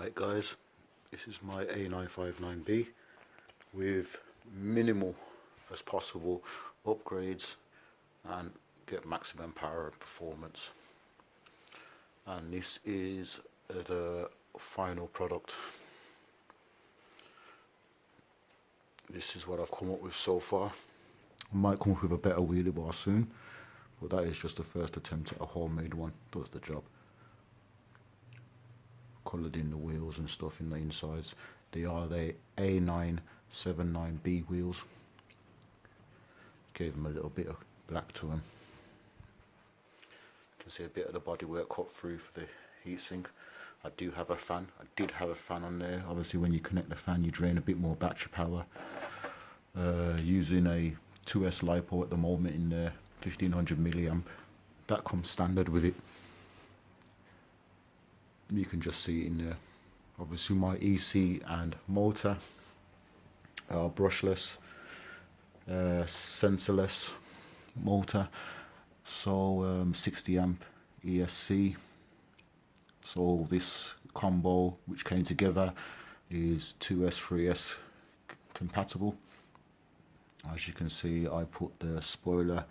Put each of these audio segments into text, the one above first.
Alright guys, this is my A959B with minimal as possible upgrades and get maximum power and performance. And this is the final product. This is what I've come up with so far. I might come up with a better wheelie bar soon, but that is just the first attempt at a homemade one. Does the job. Coloured in the wheels and stuff in the insides. They are the A959B wheels. Gave them a little bit of black to them. You can see a bit of the bodywork cut through for the heatsink. I do have a fan. I did have a fan on there. Obviously when you connect the fan you drain a bit more battery power. Using a 2S LiPo at the moment in there, 1500 milliamp. That comes standard with it. You can just see it in there. Obviously my EC and motor are brushless, sensorless motor, so 60 amp ESC. So this combo which came together is 2S 3S compatible. As you can see, I put the spoiler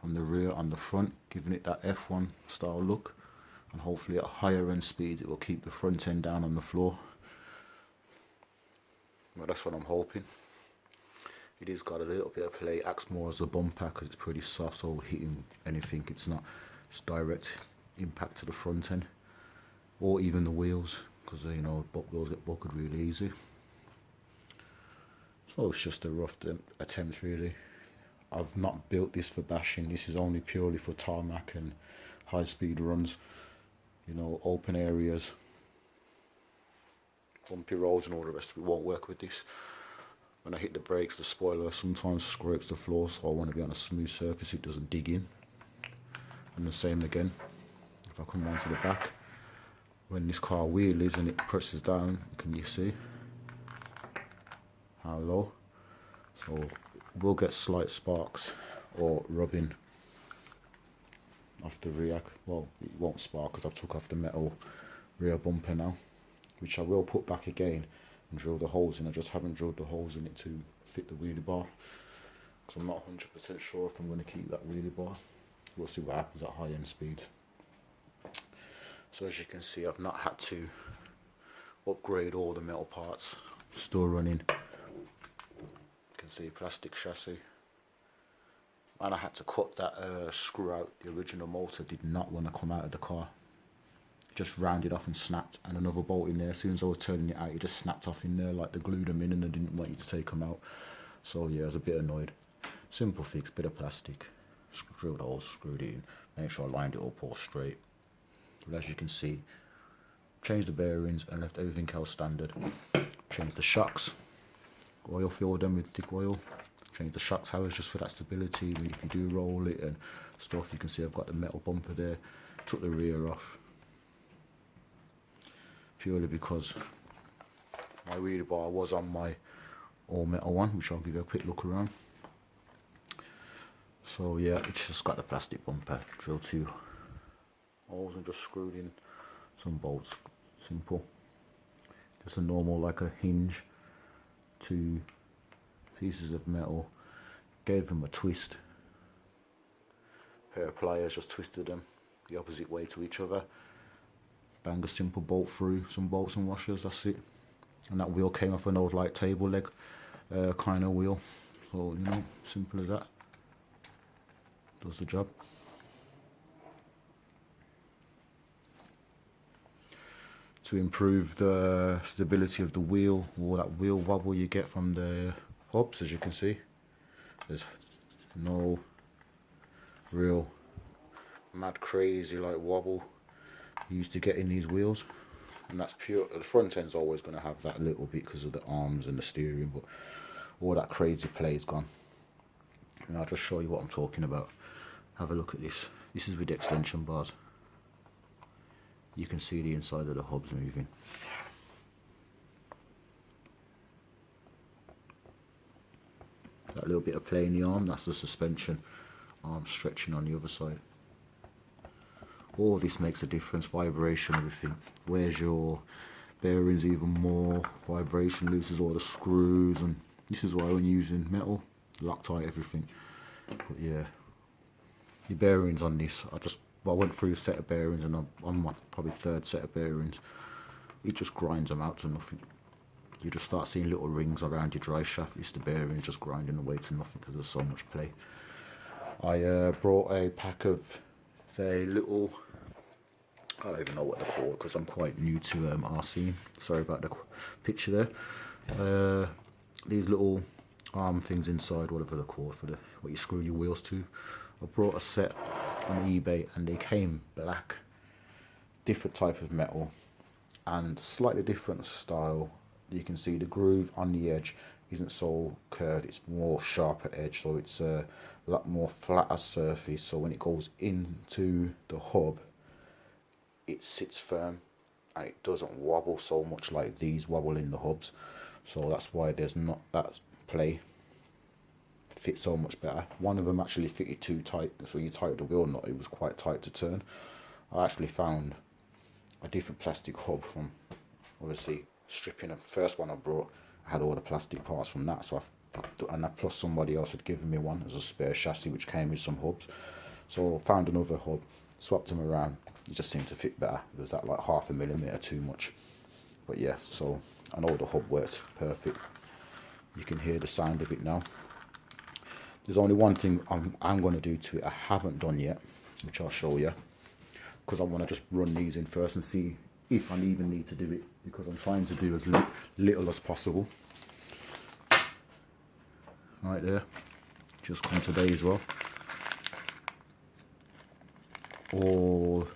from the rear on the front, giving it that F1 style look. And hopefully at higher end speeds it will keep the front end down on the floor. Well, that's what I'm hoping. It has got a little bit of play, acts more as a bumper because it's pretty soft, so hitting anything it's not just direct impact to the front end or even the wheels, because you know wheels get buckled really easy. So it's just a rough attempt really. I've not built this for bashing. This is only purely for tarmac and high speed runs. You know, open areas, bumpy roads and all the rest of it won't work with this. When I hit the brakes, the spoiler sometimes scrapes the floor, so I want to be on a smooth surface, it doesn't dig in. And the same again, if I come down to the back, when this car wheelies and it presses down, can you see how low? So we'll get slight sparks or rubbing off the rear. Well, it won't spark because I've took off the metal rear bumper now, which I will put back again and drill the holes in. I just haven't drilled the holes in it to fit the wheelie bar because I'm not 100% sure if I'm going to keep that wheelie bar. We'll see what happens at high end speed. So as you can see, I've not had to upgrade all the metal parts, still running. You can see plastic chassis. And I had to cut that screw out. The original motor did not want to come out of the car. Just rounded off and snapped, and another bolt in there. As soon as I was turning it out, it just snapped off in there, like they glued them in and they didn't want you to take them out. So yeah, I was a bit annoyed. Simple fix, bit of plastic, drilled holes, screwed it in, make sure I lined it up all straight. But as you can see, changed the bearings and left everything else standard. Changed the shocks, oil filled them with thick oil. Change the shock towers just for that stability. If you do roll it and stuff, you can see I've got the metal bumper there. Took the rear off purely because my wheelie bar was on my all metal one, which I'll give you a quick look around. So yeah, it's just got the plastic bumper, drilled 2 holes and just screwed in some bolts. Simple, just a normal, like a hinge, 2 pieces of metal, gave them a twist, pair of pliers, just twisted them the opposite way to each other, bang a simple bolt through, some bolts and washers, that's it. And that wheel came off an old like table leg kind of wheel, so you know, simple as that, does the job. To improve the stability of the wheel, or that wheel wobble you get from the hubs, as you can see, there's no real mad crazy like wobble you used to get in these wheels, and that's pure. The front end's always going to have that little bit because of the arms and the steering, but all that crazy play is gone. And I'll just show you what I'm talking about. Have a look at this. This is with the extension bars. You can see the inside of the hubs moving. That little bit of play in the arm, that's the suspension arm stretching on the other side. All this makes a difference, vibration, everything. Where's your bearings even more, vibration loses all the screws, and this is why when using metal, Loctite everything. But yeah, the bearings on this, I went through a set of bearings, and I'm on my probably third set of bearings. It just grinds them out to nothing. You just start seeing little rings around your drive shaft. It's the bearings just grinding away to nothing because there's so much play. I brought a pack of the little, I don't even know what they're called because I'm quite new to RCing. Sorry about the picture there. These little arm things inside, whatever they're called, for what you screw your wheels to. I brought a set on eBay and they came black, different type of metal and slightly different style. You can see the groove on the edge isn't so curved, it's more sharper edge, so it's a lot more flatter surface, so when it goes into the hub it sits firm and it doesn't wobble so much like these wobble in the hubs. So that's why there's not that play. Fits so much better. One of them actually fitted too tight, so you tighten the wheel nut, it was quite tight to turn. I actually found a different plastic hub from, obviously, stripping the first one I brought. I had all the plastic parts from that, so plus somebody else had given me one as a spare chassis which came with some hubs. So I found another hub, swapped them around, it just seemed to fit better. It was that like 0.5 mm too much. But yeah, so I know the hub worked perfect. You can hear the sound of it now. There's only one thing I'm going to do to it I haven't done yet, which I'll show you, because I want to just run these in first and see if I even need to do it, because I'm trying to do as little as possible. Right there, just come today as well. All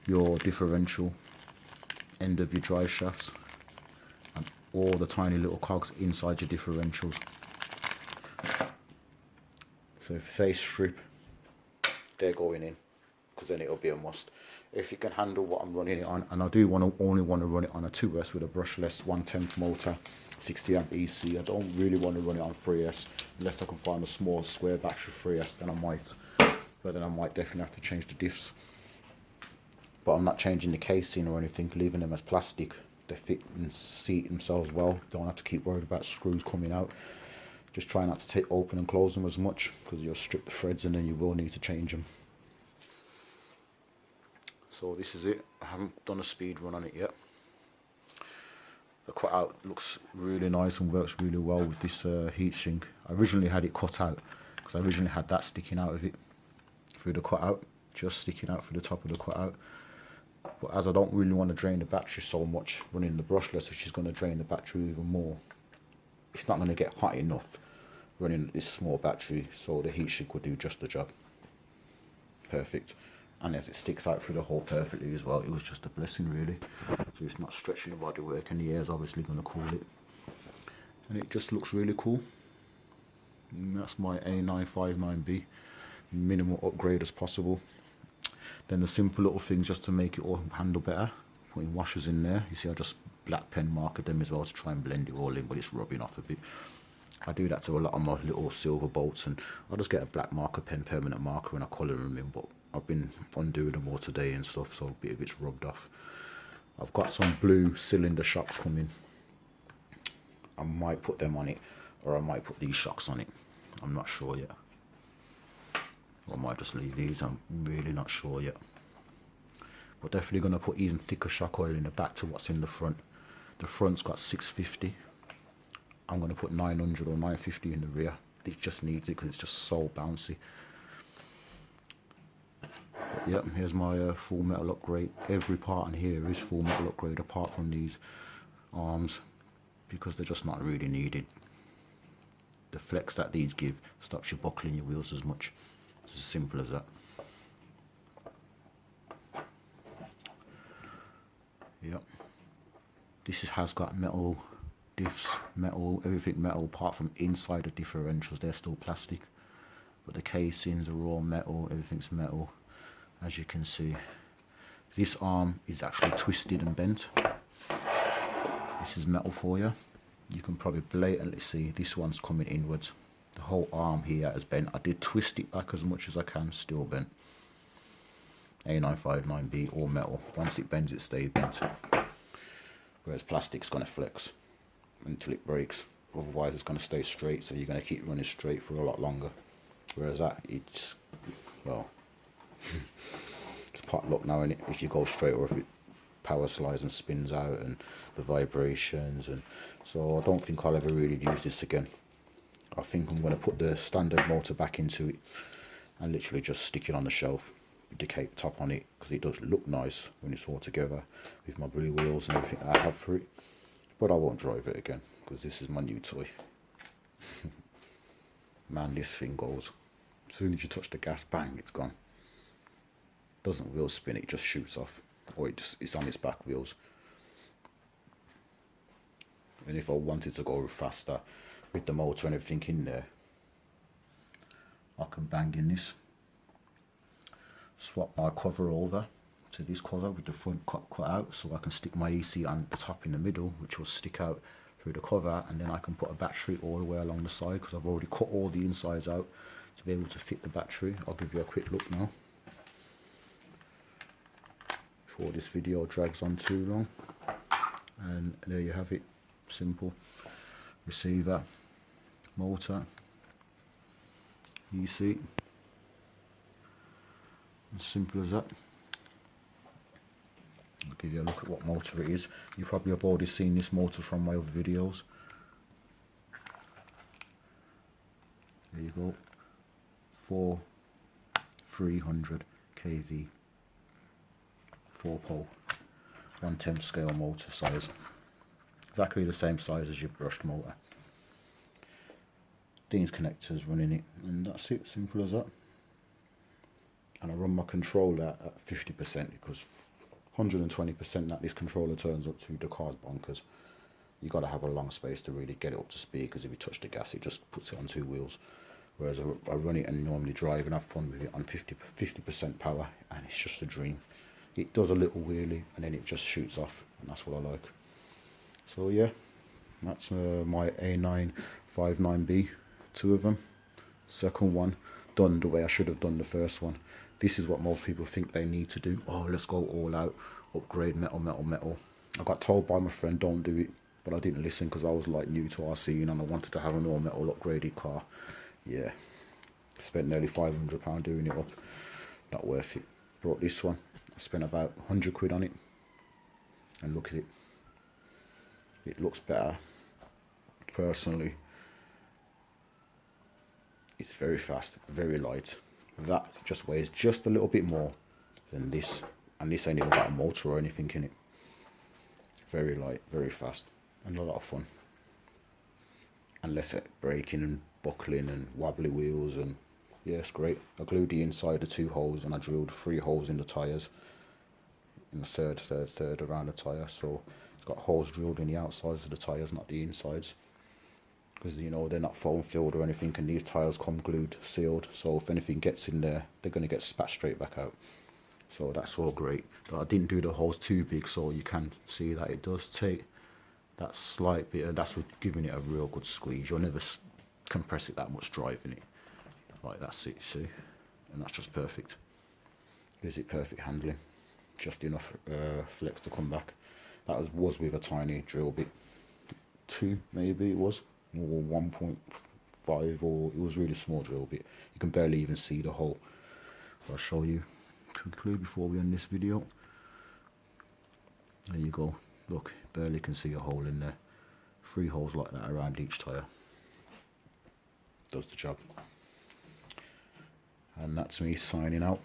your differential end of your drive shafts and all the tiny little cogs inside your differentials. So if they strip, they're going in, because then it'll be a must. If you can handle what I'm running it on, and I do only want to run it on a 2S with a brushless 1/10 motor, 60 amp EC. I don't really want to run it on 3S unless I can find a small square battery 3S, then I might. But then I might definitely have to change the diffs. But I'm not changing the casing or anything, leaving them as plastic. They fit and seat themselves well. Don't have to keep worried about screws coming out. Just try not to open and close them as much, because you'll strip the threads and then you will need to change them. So this is it. I haven't done a speed run on it yet. The cutout looks really nice and works really well with this heatsink. I originally had it cut out because I originally had that sticking out of it through the cutout, just sticking out through the top of the cutout. But as I don't really want to drain the battery so much running the brushless, which is going to drain the battery even more, it's not going to get hot enough running this small battery, so the heatsink will do just the job. Perfect. And as it sticks out through the hole perfectly as well, it was just a blessing really. So it's not stretching the bodywork, and the air is obviously going to cool it. And it just looks really cool. And that's my A959B. Minimal upgrade as possible. Then the simple little things just to make it all handle better. Putting washers in there. You see I just black pen marked them as well to try and blend it all in, but it's rubbing off a bit. I do that to a lot of my little silver bolts, and I'll just get a black marker pen, permanent marker, and I colour them in, but I've been undoing them all today and stuff, so a bit of it's rubbed off. I've got some blue cylinder shocks coming. I might put them on it, or I might put these shocks on it. I'm not sure yet. Or I might just leave these, I'm really not sure yet. But definitely going to put even thicker shock oil in the back to what's in the front. The front's got 650. I'm going to put 900 or 950 in the rear. It just needs it because it's just so bouncy. But yep, here's my full metal upgrade. Every part in here is full metal upgrade apart from these arms, because they're just not really needed. The flex that these give stops you buckling your wheels as much. It's as simple as that. Yep. This has got metal diffs, metal, everything metal apart from inside the differentials. They're still plastic, but the casings are all metal, everything's metal. As you can see, this arm is actually twisted and bent. This is metal for you. You can probably blatantly see this one's coming inwards. The whole arm here is bent. I did twist it back as much as I can, still bent. A959B, all metal. Once it bends, it stays bent. whereas plastic's going to flex until it breaks. Otherwise it's going to stay straight, so you're going to keep running straight for a lot longer. Whereas that, it's, well, it's pot luck now, innit? If you go straight, or if it power slides and spins out, and the vibrations. And so I don't think I'll ever really use this again. I think I'm going to put the standard motor back into it and literally just stick it on the shelf with the cape top on it, because it does look nice when it's all together with my blue wheels and everything I have for it. But I won't drive it again, because this is my new toy. Man, this thing goes, as soon as you touch the gas, bang, it's gone. Doesn't wheel spin, it just shoots off, or it's on its back wheels. And if I wanted to go faster with the motor and everything in there, I can bang in this, swap my cover over to this cover with the front cut out, so I can stick my EC on the top in the middle, which will stick out through the cover, and then I can put a battery all the way along the side, because I've already cut all the insides out to be able to fit the battery. I'll give you a quick look now before this video drags on too long. And there you have it, simple. Receiver, motor, EC, as simple as that. I'll give you a look at what motor it is. You probably have already seen this motor from my other videos. There you go, 300 kV, 4-pole, 1/10 scale motor size. Exactly the same size as your brushed motor. These connectors running it, and that's it, simple as that. And I run my controller at 50%, because 120% that this controller turns up to, the car's bonkers. You got to have a long space to really get it up to speed, because if you touch the gas, it just puts it on 2 wheels. Whereas I run it and normally drive and have fun with it on 50% power, and it's just a dream. It does a little wheelie and then it just shoots off, and that's what I like. So yeah, that's my A959B, 2 of them. Second one done the way I should have done the first one. This is what most people think they need to do. Oh, let's go all out, upgrade metal. I got told by my friend, don't do it, but I didn't listen, because I was like new to RC and I wanted to have an all metal upgraded car. Yeah, spent nearly £500 doing it up. Not worth it. Brought this one, I spent about 100 quid on it, and look at it. It looks better. Personally, it's very fast, very light. That just weighs just a little bit more than this, and this ain't even got a motor or anything in it. Very light, very fast, and a lot of fun. And less braking and buckling and wobbly wheels, and yeah, it's great. I glued the inside the 2 holes, and I drilled 3 holes in the tyres, in the third around the tyre. So it's got holes drilled in the outsides of the tyres, not the insides, because you know they're not foam filled or anything, and these tyres come glued, sealed, so if anything gets in there, they're going to get spat straight back out. So that's all great. But I didn't do the holes too big, so you can see that it does take that slight bit, and that's giving it a real good squeeze. You'll never compress it that much driving it. Like that's it, see, and that's just perfect. Gives it perfect handling, just enough flex to come back. That was with a tiny drill bit, 2 maybe it was, or 1.5, or it was really small drill bit. You can barely even see the hole. So I'll show you quickly before we end this video. There you go, look, barely can see a hole in there. 3 holes like that around each tyre. Does the job. And that's me signing out.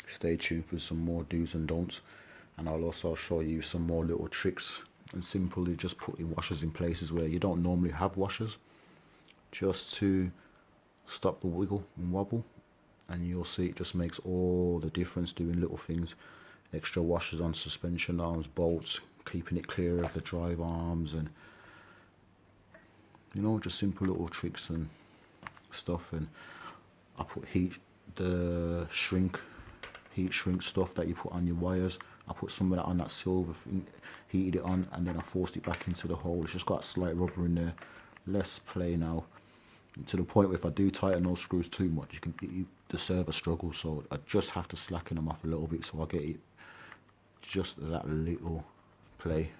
Stay tuned for some more do's and don'ts, and I'll also show you some more little tricks, and simply just putting washers in places where you don't normally have washers, just to stop the wiggle and wobble. And you'll see it just makes all the difference, doing little things. Extra washers on suspension arms, bolts, keeping it clear of the drive arms, and you know, just simple little tricks and stuff. And I put heat shrink stuff that you put on your wires. I put some of that on that silver thing, heated it on, and then I forced it back into the hole. It's just got a slight rubber in there. Less play now, to the point where if I do tighten those screws too much, the servo struggles. So I just have to slacken them off a little bit, so I get it just that little play,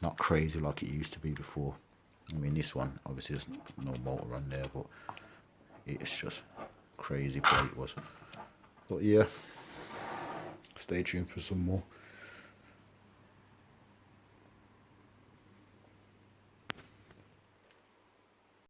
not crazy like it used to be before. I mean, this one obviously there's no motor on there, but it's just crazy play it was. But yeah, stay tuned for some more.